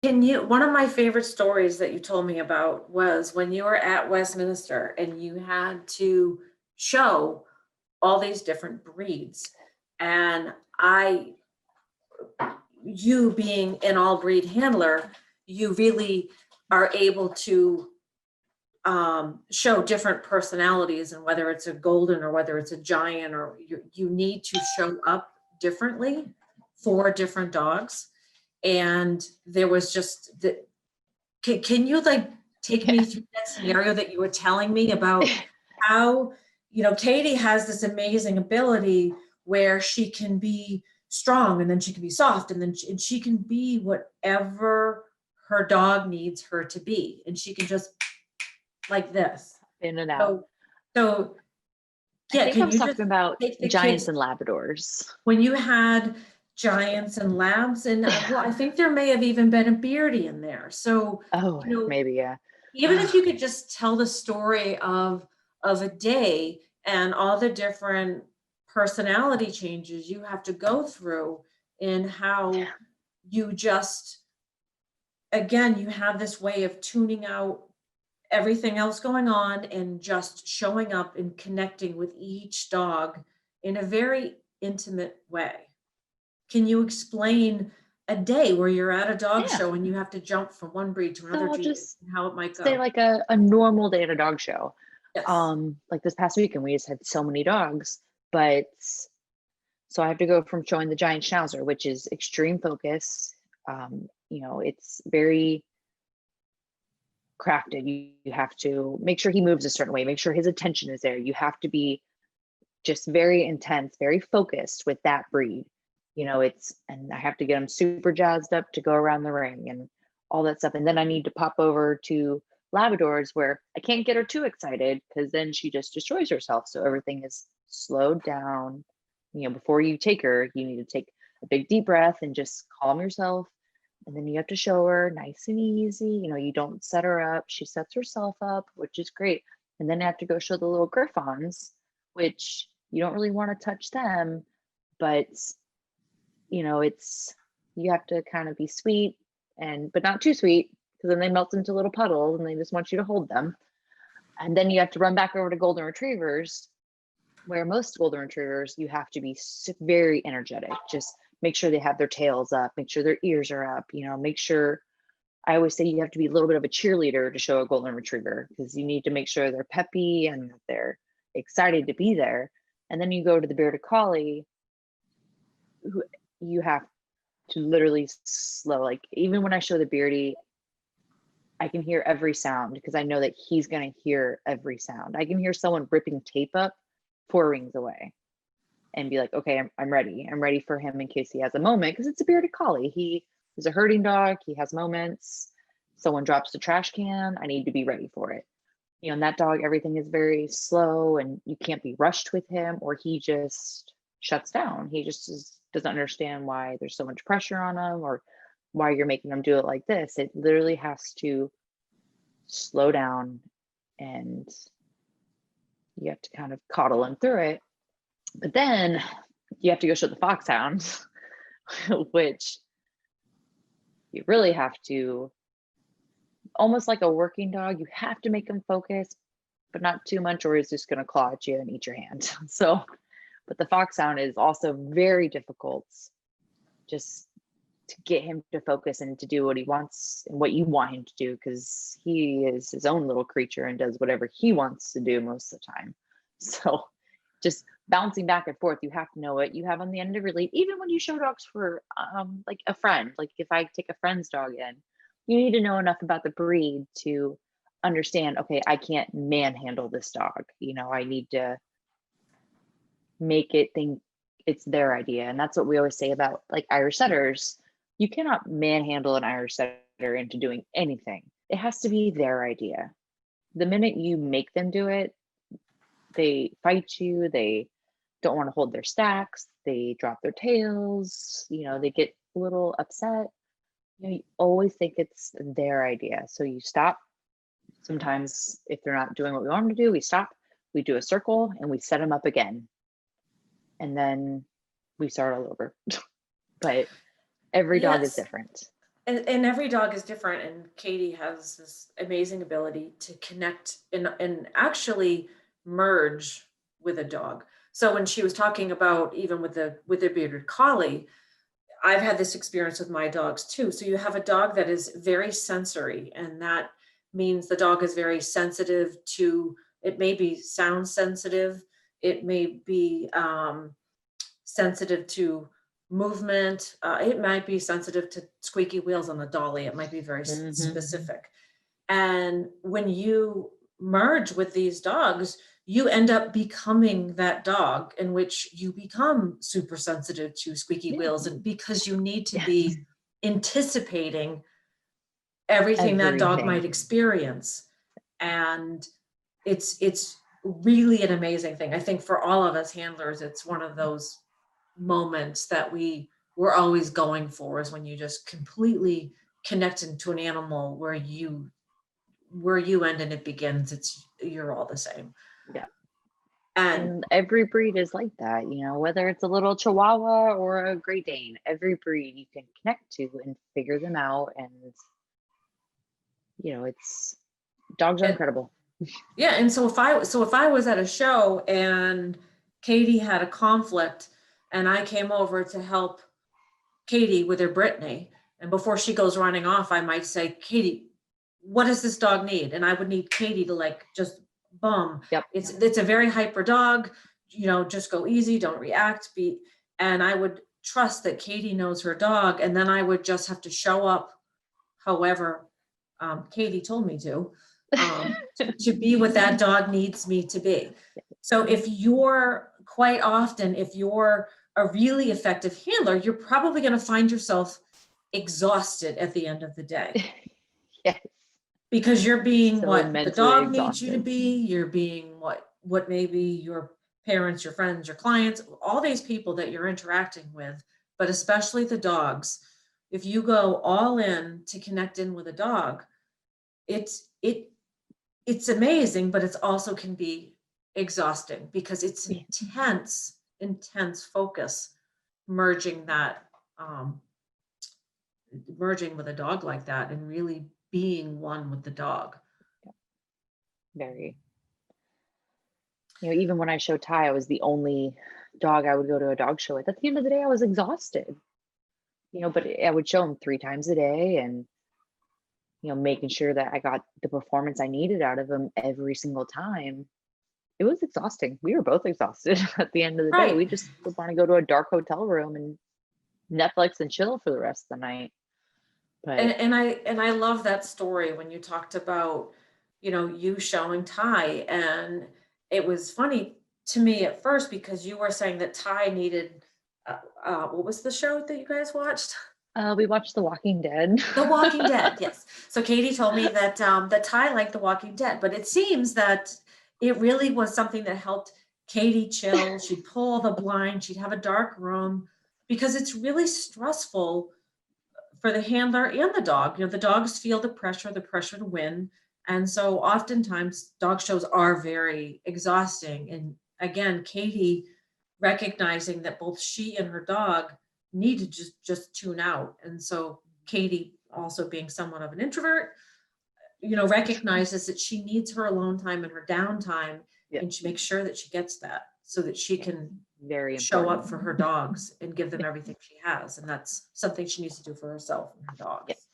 One of my favorite stories that you told me about was when you were at Westminster and you had to show all these different breeds. And you being an all breed handler, you really are able to show different personalities, and whether it's a golden or whether it's a giant, or you need to show up differently for different dogs. And there was just the, can you like take me through that scenario that you were telling me about how, Katie has this amazing ability where she can be strong and then she can be soft and then she can be whatever her dog needs her to be. And she can just like this. In and out. So yeah, I think I'm talking about Giants and Labradors. When you had Giants and Labs, and well, I think there may have even been a Beardy in there. So maybe, yeah. Even if you could just tell the story of a day and all the different personality changes you have to go through, in how you just, again, you have this way of tuning out everything else going on and just showing up and connecting with each dog in a very intimate way. Can you explain a day where you're at a dog show and you have to jump from one breed to another breed, and how it might go? Say like a normal day at a dog show. Yes. Like this past weekend, we just had so many dogs, but so I have to go from showing the giant schnauzer, which is extreme focus. It's very crafted. You have to make sure he moves a certain way, make sure his attention is there. You have to be just very intense, very focused with that breed. And I have to get him super jazzed up to go around the ring and all that stuff. And then I need to pop over to Labradors, where I can't get her too excited because then she just destroys herself. So everything is slowed down. Before you take her, you need to take a big deep breath and just calm yourself. And then you have to show her nice and easy. You don't set her up. She sets herself up, which is great. And then I have to go show the little Griffons, which you don't really want to touch them, but you have to kind of be sweet, but not too sweet, because then they melt into little puddles and they just want you to hold them. And then you have to run back over to golden retrievers, where most golden retrievers, you have to be very energetic. Just make sure they have their tails up, make sure their ears are up, make sure, I always say you have to be a little bit of a cheerleader to show a golden retriever, because you need to make sure they're peppy and that they're excited to be there. And then you go to the bearded collie, who you have to literally slow. Like even when I show the Beardy, I can hear every sound because I know that he's going to hear every sound. I can hear someone ripping tape up 4 rings away and be like, okay, I'm ready. I'm ready for him in case he has a moment, because it's a bearded collie. He is a herding dog. He has moments. Someone drops the trash can, I need to be ready for it. And that dog, everything is very slow and you can't be rushed with him, or he just shuts down. He just doesn't understand why there's so much pressure on him or why you're making him do it like this. It literally has to slow down and you have to kind of coddle him through it. But then you have to go show the foxhounds, which you really have to, almost like a working dog, you have to make him focus, but not too much, or he's just going to claw at you and eat your hand. So, but the foxhound is also very difficult, just to get him to focus and to do what he wants and what you want him to do, because he is his own little creature and does whatever he wants to do most of the time. So just bouncing back and forth, you have to know what you have on the end of your lead. Even when you show dogs for like a friend, like if I take a friend's dog in, you need to know enough about the breed to understand, okay, I can't manhandle this dog. I need to make it think it's their idea. And that's what we always say about like Irish setters. You cannot manhandle an Irish setter into doing anything. It has to be their idea. The minute you make them do it, they fight you. They don't want to hold their stacks. They drop their tails. They get a little upset. You always think it's their idea. So you stop. Sometimes if they're not doing what we want them to do, we stop, we do a circle and we set them up again. And then we start all over. But every dog is different. And every dog is different, and Katie has this amazing ability to connect and actually merge with a dog. So when she was talking about even with the bearded collie, I've had this experience with my dogs too. So you have a dog that is very sensory, and that means the dog is very sensitive to, it may be sound sensitive, it may be sensitive to movement, it might be sensitive to squeaky wheels on the dolly. It might be very Mhm. specific. And when you merge with these dogs, you end up becoming that dog, in which you become super sensitive to squeaky Yeah. wheels, and because you need to Yes. be anticipating everything that dog might Everything. experience. And it's really an amazing thing. I think for all of us handlers, it's one of those moments that we're always going for, is when you just completely connect into an animal where you end and it begins. It's You're all the same. Yeah. And And every breed is like that, whether it's a little Chihuahua or a Great Dane, every breed you can connect to and figure them out. And, it's dogs are and incredible. yeah, and so if I was at a show and Katie had a conflict, and I came over to help Katie with her Brittany, and before she goes running off, I might say, Katie, what does this dog need? And I would need Katie to, like, just boom. Yep. It's a very hyper dog, just go easy, don't react, and I would trust that Katie knows her dog, and then I would just have to show up however Katie told me to be what that dog needs me to be. So if you're a really effective handler, you're probably going to find yourself exhausted at the end of the day, Yes. because you're being So what the mentally dog needs you to exhausted. be. You're being what maybe your parents, your friends, your clients, all these people that you're interacting with, but especially the dogs. If you go all in to connect in with a dog, it's amazing, but it's also can be exhausting, because it's Yeah. intense focus, merging that um merging with a dog like that, and really being one with the dog. Very. Even when I showed Ty, I was the only dog I would go to a dog show with. At the end of the day, I was exhausted. But I would show him 3 times a day, and making sure that I got the performance I needed out of him every single time. It was exhausting. We were both exhausted at the end of the day. Right. We just would want to go to a dark hotel room and Netflix and chill for the rest of the night. and, But and i and I love that story when you talked about you showing Ty. And it was funny to me at first, because you were saying that Ty needed what was the show that you guys watched? we watched The Walking Dead. The Walking Dead, yes. So Katie told me that Ty liked The Walking Dead, but it seems that it really was something that helped Katie chill. She'd pull the blind, she'd have a dark room, because it's really stressful for the handler and the dog. The dogs feel the pressure to win. And so oftentimes dog shows are very exhausting. And again, Katie recognizing that both she and her dog need to just tune out. And so Katie, also being somewhat of an introvert, recognizes that she needs her alone time and her downtime, Yeah, and she makes sure that she gets that, so that she yeah, can very show up important. for her dogs and give them everything she has. And that's something she needs to do for herself and her Yeah, dogs.